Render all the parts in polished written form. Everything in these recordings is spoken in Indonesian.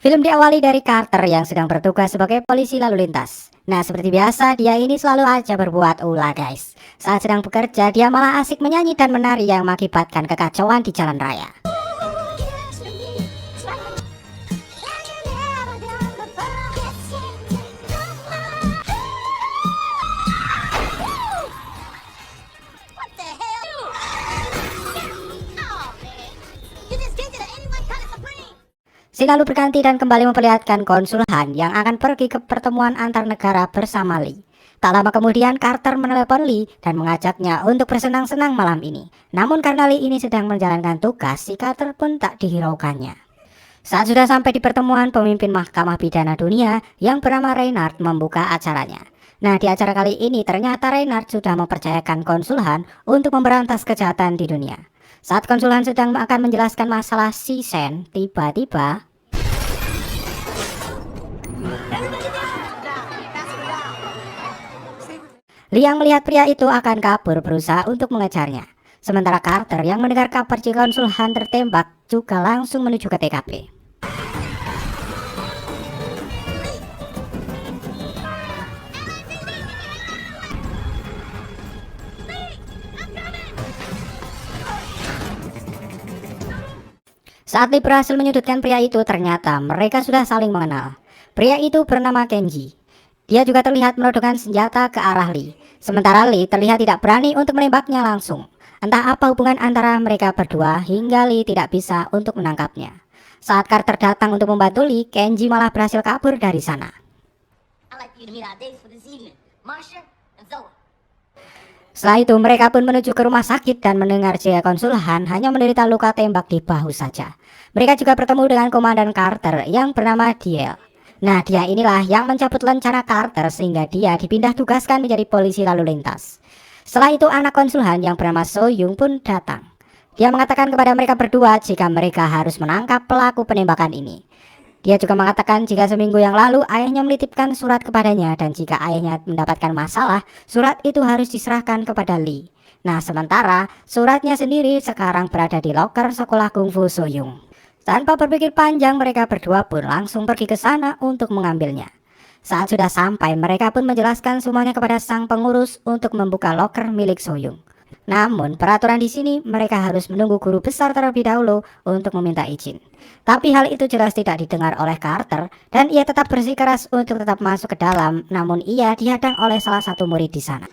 Film diawali dari Carter yang sedang bertugas sebagai polisi lalu lintas. Nah, seperti biasa, dia ini selalu aja berbuat ulah, guys. Saat sedang bekerja, dia malah asik menyanyi dan menari yang mengakibatkan kekacauan di jalan raya. Scene lalu berganti dan kembali memperlihatkan konsul Han yang akan pergi ke pertemuan antar negara bersama Lee. Tak lama kemudian Carter menelepon Lee dan mengajaknya untuk bersenang-senang malam ini. Namun karena Lee ini sedang menjalankan tugas, si Carter pun tak dihiraukannya. Saat sudah sampai di pertemuan, pemimpin Mahkamah Pidana Dunia yang bernama Reinhardt membuka acaranya. Nah, di acara kali ini ternyata Reinhardt sudah mempercayakan konsul Han untuk memberantas kejahatan di dunia. Saat konsul Han sedang akan menjelaskan masalah si Shen, tiba-tiba Lee yang melihat pria itu akan kabur berusaha untuk mengejarnya. Sementara Carter yang mendengar kabar jika konsul Han tertembak juga langsung menuju ke TKP. Saat Lee berhasil menyudutkan pria itu, ternyata mereka sudah saling mengenal. Pria itu bernama Kenji. Dia juga terlihat menodongkan senjata ke arah Lee. Sementara Lee terlihat tidak berani untuk menembaknya langsung. Entah apa hubungan antara mereka berdua hingga Lee tidak bisa untuk menangkapnya. Saat Carter datang untuk membantu Lee, Kenji malah berhasil kabur dari sana. Setelah itu mereka pun menuju ke rumah sakit dan mendengar jika konsul Han hanya menderita luka tembak di bahu saja. Mereka juga bertemu dengan komandan Carter yang bernama Diel. Nah, dia inilah yang mencabut rencana Carter sehingga dia dipindah tugaskan menjadi polisi lalu lintas. Setelah itu anak konsul Han yang bernama So Young pun datang. Dia mengatakan kepada mereka berdua jika mereka harus menangkap pelaku penembakan ini. Dia juga mengatakan jika seminggu yang lalu ayahnya menitipkan surat kepadanya dan jika ayahnya mendapatkan masalah, surat itu harus diserahkan kepada Lee. Nah, sementara suratnya sendiri sekarang berada di loker sekolah kungfu So Young. Tanpa berpikir panjang, mereka berdua pun langsung pergi ke sana untuk mengambilnya. Saat sudah sampai, mereka pun menjelaskan semuanya kepada sang pengurus untuk membuka loker milik So Young. Namun, peraturan di sini mereka harus menunggu guru besar terlebih dahulu untuk meminta izin. Tapi hal itu jelas tidak didengar oleh Carter dan ia tetap bersikeras untuk tetap masuk ke dalam, namun ia dihadang oleh salah satu murid di sana.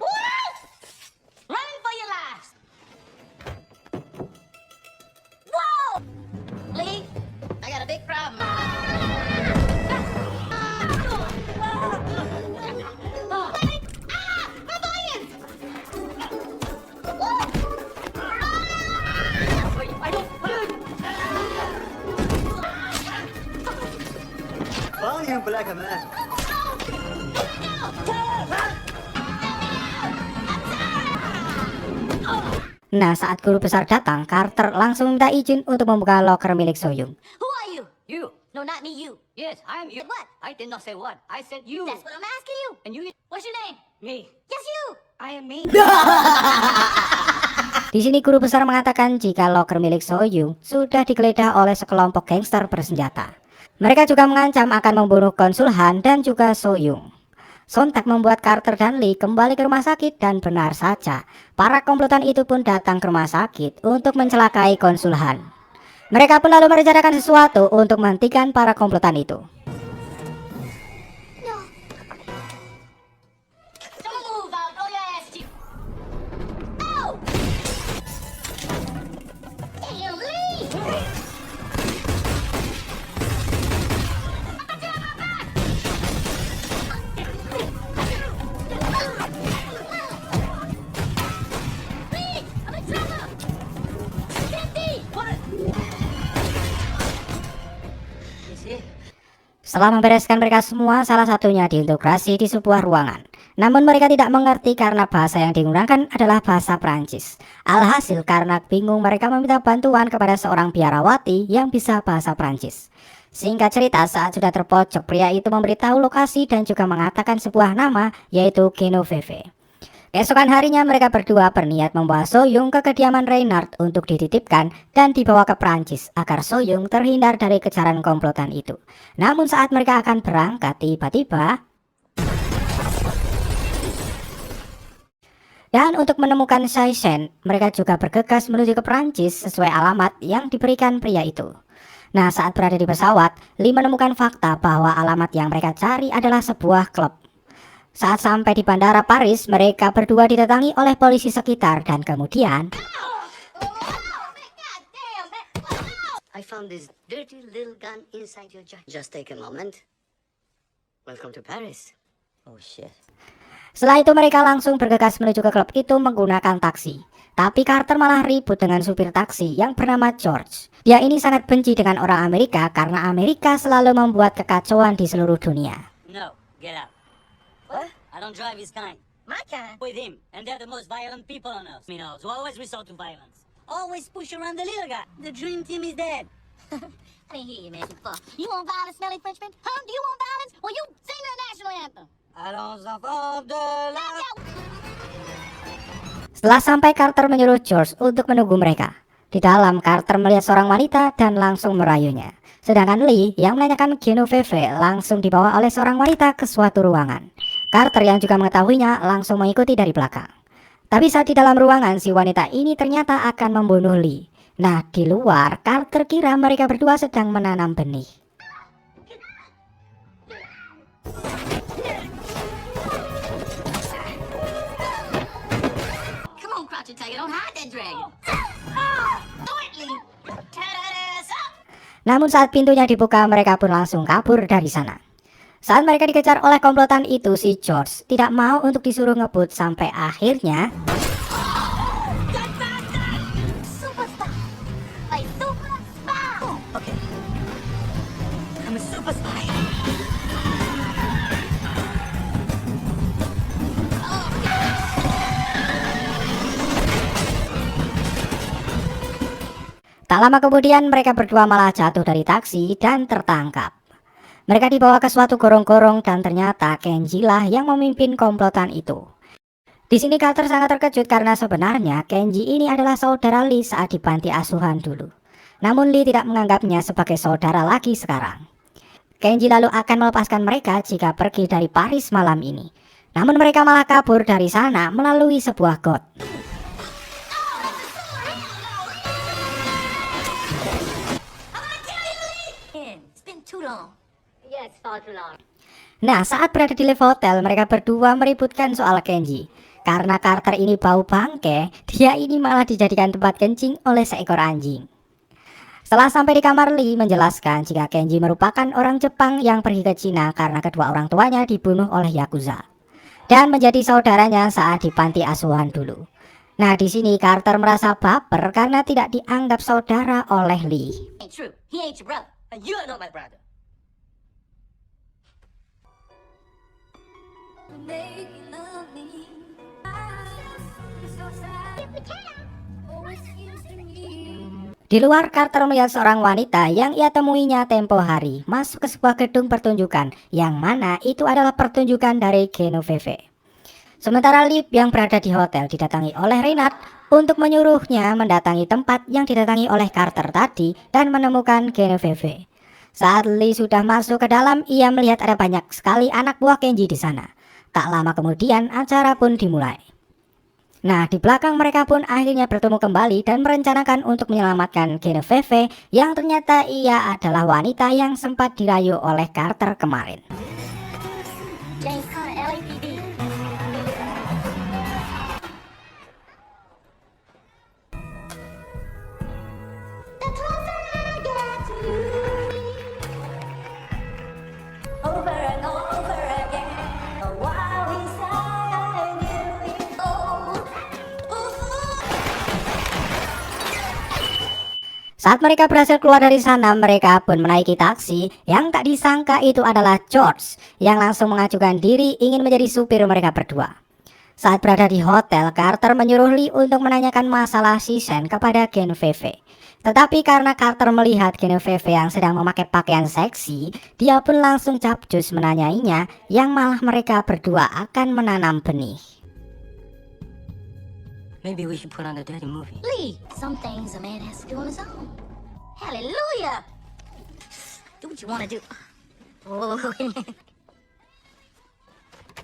Nah, saat guru besar datang, Carter langsung minta izin untuk membuka loker milik So Young. Who are you? You. No, not me, you. Yes, I am you. What? I did not say what. I said you. That's what I'm asking you. And you. What's your name? Me. Yes, you. I am me. Di sini guru besar mengatakan jika loker milik So Young sudah digeledah oleh sekelompok gangster bersenjata. Mereka juga mengancam akan membunuh konsul Han dan juga So Young. Sontak membuat Carter dan Lee kembali ke rumah sakit dan benar saja, para komplotan itu pun datang ke rumah sakit untuk mencelakai konsul Han. Mereka pun lalu merencanakan sesuatu untuk menghentikan para komplotan itu. Don't move, I'll blow your ass, Chief. Oh! Damn, Lee! Lee, I'm in trouble! Cindy! What? Setelah membereskan mereka semua, salah satunya diintegrasi di sebuah ruangan. Namun mereka tidak mengerti karena bahasa yang digunakan adalah bahasa Prancis. Alhasil karena bingung mereka meminta bantuan kepada seorang biarawati yang bisa bahasa Prancis. Singkat cerita, saat sudah terpojok, pria itu memberitahu lokasi dan juga mengatakan sebuah nama, yaitu Genoveve. Keesokan harinya mereka berdua berniat membawa Soyoung ke kediaman Reynard untuk dititipkan dan dibawa ke Prancis agar Soyoung terhindar dari kejaran komplotan itu. Namun saat mereka akan berangkat, tiba-tiba dan untuk menemukan Saisen, mereka juga bergegas menuju ke Prancis sesuai alamat yang diberikan pria itu. Nah, saat berada di pesawat, Lee menemukan fakta bahwa alamat yang mereka cari adalah sebuah klub. Saat sampai di bandara Paris, mereka berdua didatangi oleh polisi sekitar dan kemudian I found this dirty little gun inside your jacket. Just take a moment. Welcome to Paris. Oh shit. setelah itu mereka langsung bergegas menuju ke klub itu menggunakan taksi. Tapi Carter malah ribut dengan supir taksi yang bernama George. Dia ini sangat benci dengan orang Amerika karena Amerika selalu membuat kekacauan di seluruh dunia. No, get out. What? I don't drive his kind. My kind. With him, and they're the most violent people on earth. You know, who always resort to violence. Always push around the little guy. The dream team is dead. I didn't hear you, man. Fuck. You want violence, smelly Frenchman? Huh? Do you want violence? Well, you sing the national anthem. Allons enfants de la... Setelah sampai, Carter menyuruh George untuk menunggu mereka. Di dalam, Carter melihat seorang wanita dan langsung merayunya. Sedangkan Lee yang menanyakan Genoveve langsung dibawa oleh seorang wanita ke suatu ruangan. Carter yang juga mengetahuinya langsung mengikuti dari belakang. Tapi saat di dalam ruangan, si wanita ini ternyata akan membunuh Lee. Nah, di luar, Carter kira mereka berdua sedang menanam benih. Come on, Crouch and Tiger. Don't hide that dragon. Do it, Lee. Tear that ass up. Namun saat pintunya dibuka, mereka pun langsung kabur dari sana. Saat mereka dikejar oleh komplotan itu, si George tidak mau untuk disuruh ngebut sampai akhirnya Superstar. Like super spy. Okay. I'm a super spy. tak lama kemudian mereka berdua malah jatuh dari taksi dan tertangkap. Mereka dibawa ke suatu gorong-gorong dan ternyata Kenji lah yang memimpin komplotan itu. Di sini Carter sangat terkejut karena sebenarnya Kenji ini adalah saudara Lee saat di panti asuhan dulu. Namun Lee tidak menganggapnya sebagai saudara lagi sekarang. Kenji lalu akan melepaskan mereka jika pergi dari Paris malam ini. Namun mereka malah kabur dari sana melalui sebuah got. It's been too long. Yeah, it's far too long. Nah, saat berada di lift hotel, mereka berdua meributkan soal Kenji. Karena Carter ini bau bangke, dia ini malah dijadikan tempat kencing oleh seekor anjing. Setelah sampai di kamar, Lee menjelaskan jika Kenji merupakan orang Jepang yang pergi ke Cina karena kedua orang tuanya dibunuh oleh Yakuza. Dan menjadi saudaranya saat di panti asuhan dulu. Nah, di sini Carter merasa baper karena tidak dianggap saudara oleh Lee. Ain't true. He ain't your brother. And you're not my brother. Di luar, Carter melihat seorang wanita yang ia temuinya tempo hari masuk ke sebuah gedung pertunjukan, yang mana itu adalah pertunjukan dari Genoveve. Sementara Lee yang berada di hotel didatangi oleh Reynard untuk menyuruhnya mendatangi tempat yang didatangi oleh Carter tadi dan menemukan Genoveve. Saat Lee sudah masuk ke dalam, ia melihat ada banyak sekali anak buah Kenji di sana. Tak lama kemudian, acara pun dimulai. Nah, di belakang mereka pun akhirnya bertemu kembali dan merencanakan untuk menyelamatkan Genoveve yang ternyata ia adalah wanita yang sempat dirayu oleh Carter kemarin. James Conner, LAPD. The closer I get to you. Over and over again. While inside you, Saat mereka berhasil keluar dari sana, mereka pun menaiki taksi yang tak disangka itu adalah George yang langsung mengajukan diri ingin menjadi supir mereka berdua. Saat berada di hotel, Carter menyuruh Lee untuk menanyakan masalah Saisen kepada Genoveve. Tetapi karena Carter melihat Genoveve yang sedang memakai pakaian seksi, dia pun langsung capcus menanyainya yang malah mereka berdua akan menanam benih. Maybe we should put on a dirty movie. Lee, some things a man has to do on his own. Hallelujah! Do what you want to do. Oh.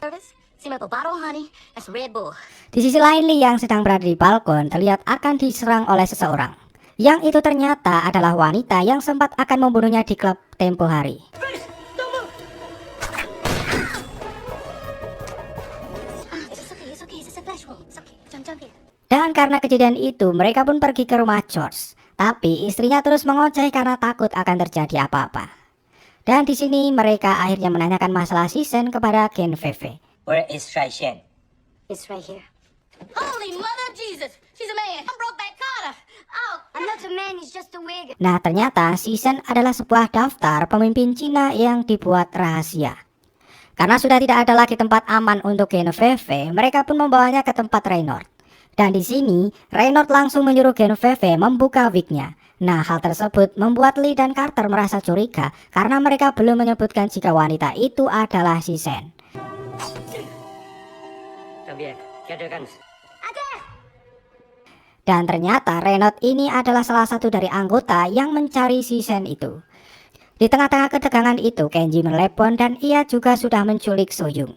Nervous? Seem up a bottle of honey. That's Red Bull. Di sisi lain, Lee yang sedang berada di balkon terlihat akan diserang oleh seseorang. Yang itu ternyata adalah wanita yang sempat akan membunuhnya di klub tempo hari. It's okay. It's a flash wound. It's okay. Jump here. Dan karena kejadian itu, mereka pun pergi ke rumah George. Tapi istrinya terus mengoceh karena takut akan terjadi apa-apa. Dan di sini mereka akhirnya menanyakan masalah Sisen kepada Ken Feve. Where is Shai Shen? It's right here. Holy Mother Jesus! She's a man. I broke back Carter. Oh, I'm not a man, he's just a wig. Nah, ternyata Sisen adalah sebuah daftar pemimpin Cina yang dibuat rahasia. Karena sudah tidak ada lagi tempat aman untuk Genevieve, mereka pun membawanya ke tempat Reynolds. Dan di sini, Reynolds langsung menyuruh Genevieve membuka wignya. Nah, hal tersebut membuat Lee dan Carter merasa curiga karena mereka belum menyebutkan jika wanita itu adalah Sisen. Bien, get your guns. Dan ternyata Reynolds ini adalah salah satu dari anggota yang mencari Sisen itu. Di tengah-tengah ketegangan itu, Kenji menelepon dan ia juga sudah menculik Soyoung.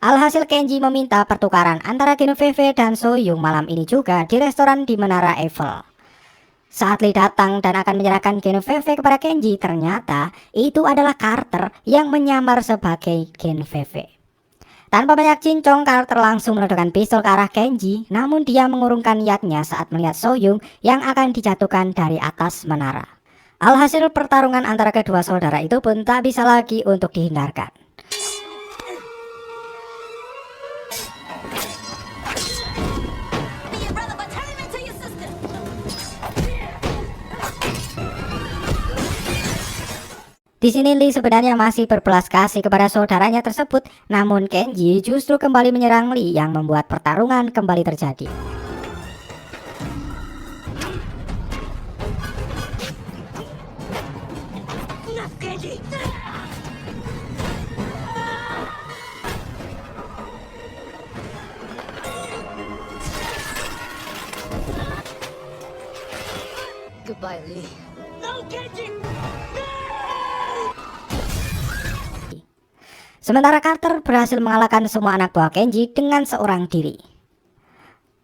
Alhasil Kenji meminta pertukaran antara Genevieve dan Soyoung malam ini juga di restoran di Menara Eiffel. Saat Lee datang dan akan menyerahkan Genevieve kepada Kenji, ternyata itu adalah Carter yang menyamar sebagai Genevieve. Tanpa banyak cincong, Carter langsung meledakkan pistol ke arah Kenji, namun dia mengurungkan niatnya saat melihat Soyoung yang akan dijatuhkan dari atas menara. Alhasil pertarungan antara kedua saudara itu pun tak bisa lagi untuk dihindarkan. be your brother, but turn him into your sister. Di sini Lee sebenarnya masih berbelas kasih kepada saudaranya tersebut, namun Kenji justru kembali menyerang Lee yang membuat pertarungan kembali terjadi. Goodbye, Lee. Sementara Carter berhasil mengalahkan semua anak buah Kenji dengan seorang diri.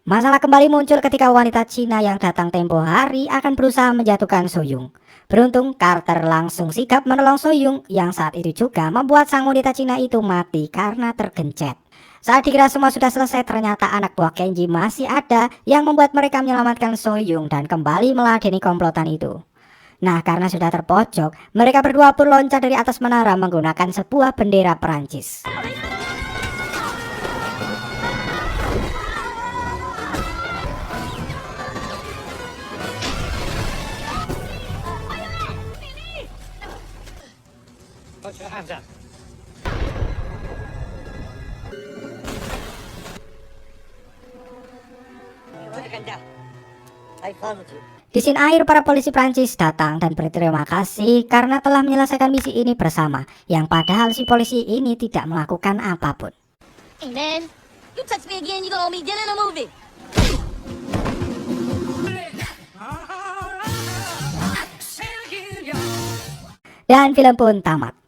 Masalah kembali muncul ketika wanita Cina yang datang tempo hari akan berusaha menjatuhkan Soyoung. Beruntung Carter langsung sigap menolong Soyoung yang saat itu juga membuat sang wanita Cina itu mati karena tergencet. Saat dikira semua sudah selesai, ternyata anak buah Kenji masih ada yang membuat mereka menyelamatkan Soyoung dan kembali meladeni komplotan itu. Nah, karena sudah terpojok, mereka berdua pun loncat dari atas menara menggunakan sebuah bendera Perancis. Put your hands up. Put your hand down. I followed you. Di scene akhir, para polisi Prancis datang dan berterima kasih karena telah menyelesaikan misi ini bersama, yang padahal si polisi ini tidak melakukan apapun. Hey, man. You touch me again, you gonna owe me dinner and a movie. Dan film pun tamat.